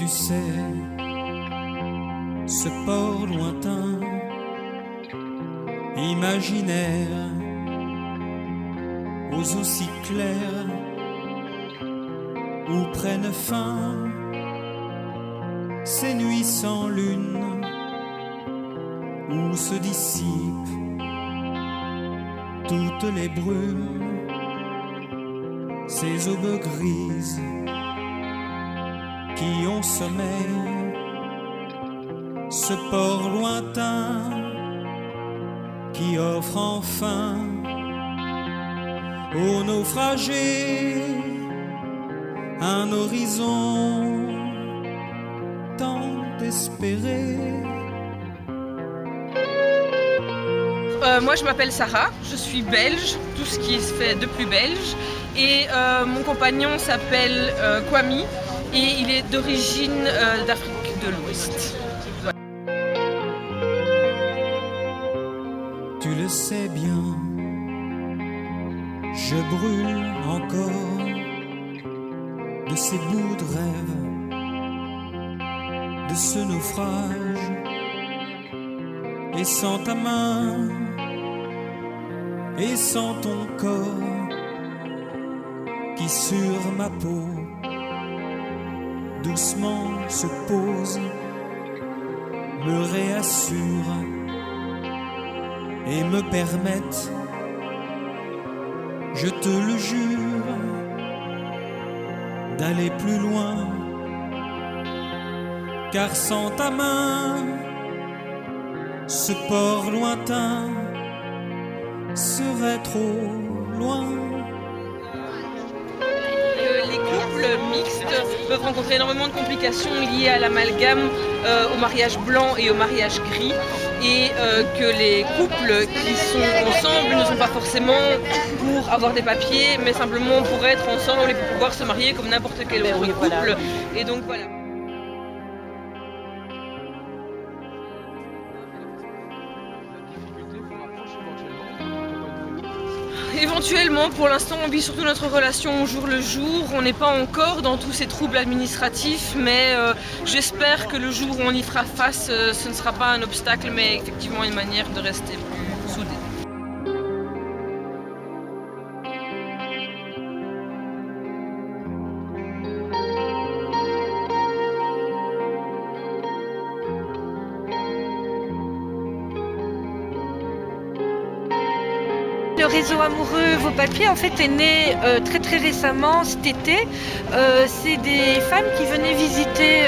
Tu sais, ce port lointain, imaginaire, aux eaux si claires, où prennent fin ces nuits sans lune, où se dissipent toutes les brumes, ces aubes grises qui ont sommeil, ce port lointain qui offre enfin aux naufragés un horizon tant espéré. Moi je m'appelle Sarah, je suis belge, tout ce qui se fait de plus belge, et mon compagnon s'appelle Kwame et il est d'origine d'Afrique de l'Ouest. Tu le sais bien, je brûle encore de ces bouts de rêve, de ce naufrage, et sans ta main, et sans ton corps qui sur ma peau doucement se pose, me réassure et me permette, je te le jure, d'aller plus loin, car sans ta main, ce port lointain serait trop loin. Les couples mixtes peuvent rencontrer énormément de complications liées à l'amalgame, au mariage blanc et au mariage gris, et que les couples qui sont ensemble ne sont pas forcément pour avoir des papiers, mais simplement pour être ensemble et pour pouvoir se marier comme n'importe quel autre couple. Voilà. Et donc voilà. Éventuellement, pour l'instant, on vit surtout notre relation au jour le jour. On n'est pas encore dans tous ces troubles administratifs, mais j'espère que le jour où on y fera face, ce ne sera pas un obstacle, mais effectivement une manière de rester plus soudés. Le réseau amoureux Vos Papiers en fait est né très récemment cet été. C'est des femmes qui venaient visiter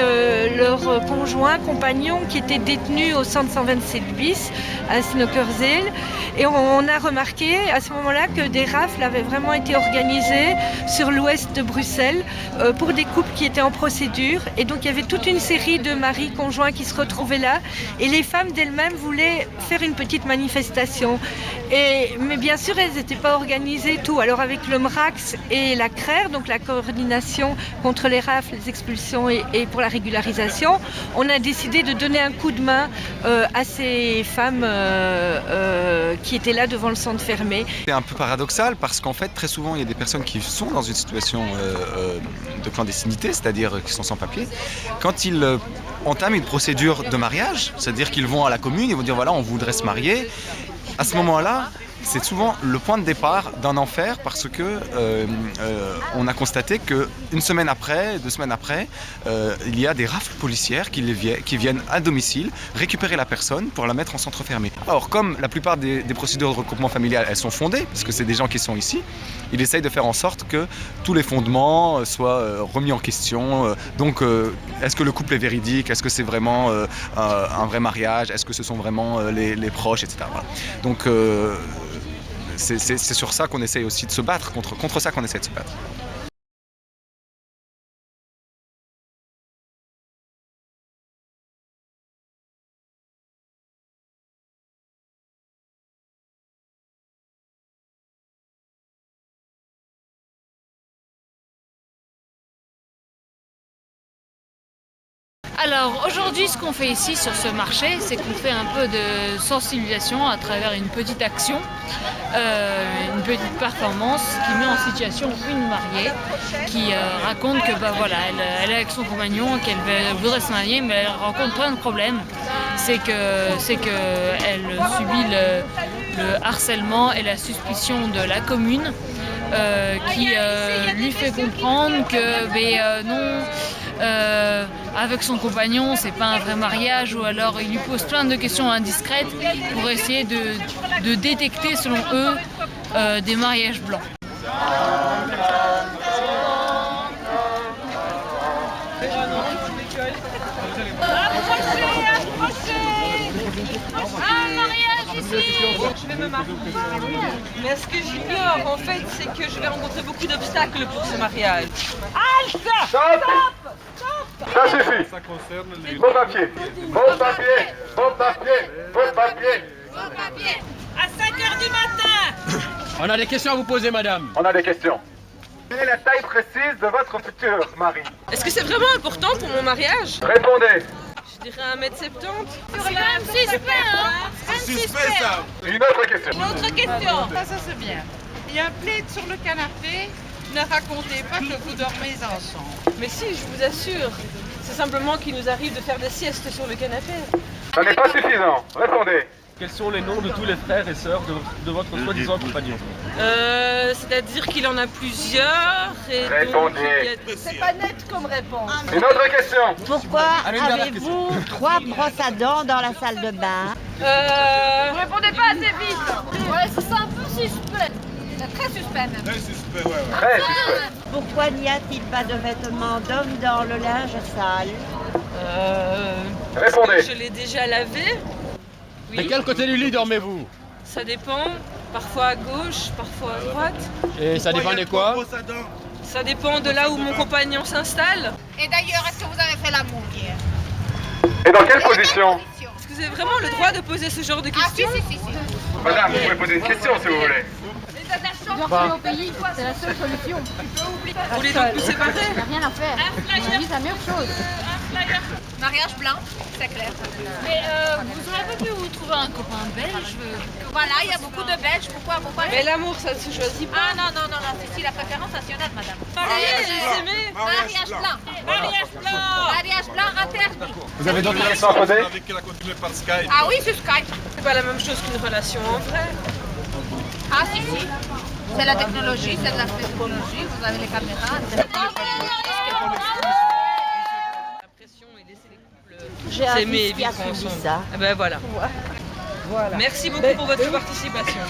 leurs conjoints, compagnons qui étaient détenus au centre 127 bis à Snokkerzeel. Et on a remarqué à ce moment-là que des rafles avaient vraiment été organisées sur l'ouest de Bruxelles pour des couples qui étaient en procédure. Et donc il y avait toute une série de maris conjoints qui se retrouvaient là. Et les femmes d'elles-mêmes voulaient faire une petite manifestation. Mais bien sûr, elles n'étaient pas organisées tout. Alors avec le MRAX et la CRER, donc la coordination contre les rafles, les expulsions et pour la régularisation, on a décidé de donner un coup de main à ces femmes qui étaient là devant le centre fermé. C'est un peu paradoxal parce qu'en fait, très souvent, il y a des personnes qui sont dans une situation de clandestinité, c'est-à-dire qui sont sans papier. Quand ils entament une procédure de mariage, c'est-à-dire qu'ils vont à la commune, ils vont dire voilà, on voudrait se marier. À ce moment-là, c'est souvent le point de départ d'un enfer parce que on a constaté qu'une semaine après, 2 semaines après, il y a des rafles policières qui viennent à domicile récupérer la personne pour la mettre en centre fermé. Alors comme la plupart des procédures de regroupement familial, elles sont fondées, parce que c'est des gens qui sont ici, il essaye de faire en sorte que tous les fondements soient remis en question. Donc est-ce que le couple est véridique? Est-ce que c'est vraiment un vrai mariage? Est-ce que ce sont vraiment les proches, etc. Voilà. Donc c'est sur ça qu'on essaye aussi de se battre, contre ça qu'on essaie de se battre. Alors aujourd'hui, ce qu'on fait ici sur ce marché, c'est qu'on fait un peu de sensibilisation à travers une petite action, une petite performance qui met en situation une mariée qui raconte que elle est avec son compagnon, qu'elle voudrait se marier, mais elle rencontre plein de problèmes. C'est que elle subit le harcèlement et la suspicion de la commune qui lui fait comprendre que non. Avec son compagnon, c'est pas un vrai mariage, ou alors il lui pose plein de questions indiscrètes pour essayer de détecter, selon eux, des mariages blancs. Un mariage ici! Je vais me marier. Mais ce que j'ignore en fait, c'est que je vais rencontrer beaucoup d'obstacles pour ce mariage. Ça suffit. Vos papiers. Vos papiers. Vos papiers. Vos papiers. À 5h du matin! On a des questions à vous poser, madame. On a des questions. Quelle est la taille précise de votre futur mari? Est-ce que c'est vraiment important pour mon mariage? Répondez. Je dirais 1m70. C'est un suspect, hein? C'est un suspect. Une autre question. Une autre question. Ça c'est bien. Il y a un plaid sur le canapé. Ne racontez pas que vous dormez ensemble. Mais si, je vous assure. C'est simplement qu'il nous arrive de faire des siestes sur le canapé. Ça n'est pas suffisant. Répondez. Quels sont les noms de tous les frères et sœurs de votre soi-disant compagnon? C'est-à-dire qu'il en a plusieurs et donc Répondez. c'est pas net comme réponse. Une autre question. Pourquoi avez-vous 3 brosses à dents dans la salle de bain? Vous répondez pas assez vite. Ouais, c'est un peu suspect. C'est très suspect même. Très suspect. Pourquoi n'y a-t-il pas de vêtements d'homme dans le linge sale? Répondez. Je l'ai déjà lavé. De Oui, quel côté du lit dormez-vous? ça dépend. Parfois à gauche, parfois à droite. Et ça dépend de quoi? Ça dépend de là où mon compagnon s'installe. Et d'ailleurs, est-ce que vous avez fait l'amour hier? Et dans quelle position? Est-ce que vous avez vraiment le droit de poser ce genre de Ah si, questions? si, si, si. Madame, vous pouvez poser une question si vous voulez. Au pays, c'est la seule solution. Vous voulez donc nous séparer? Il n'y a rien à faire. Je dis la même chose. Mariage blanc, c'est clair. Mais vous auriez pas pu vous trouver un copain belge? Voilà, il y a beaucoup de Belges. Pourquoi Mais l'amour, ça ne se choisit pas. Ah non, c'est ici la préférence nationale, madame. J'ai aimé. Mariage blanc. Mariage blanc. Mariage blanc interdit. Vous avez d'autres questions à poser? Ah oui, sur Skype. C'est pas la même chose qu'une relation en vrai. Ah si, si. C'est la technologie, c'est de la technologie. Vous avez les caméras. La pression et laisser les couples J'ai un s'aimer et fils qui a vivre subi ensemble. ça. Eh ben voilà. Merci beaucoup pour votre participation.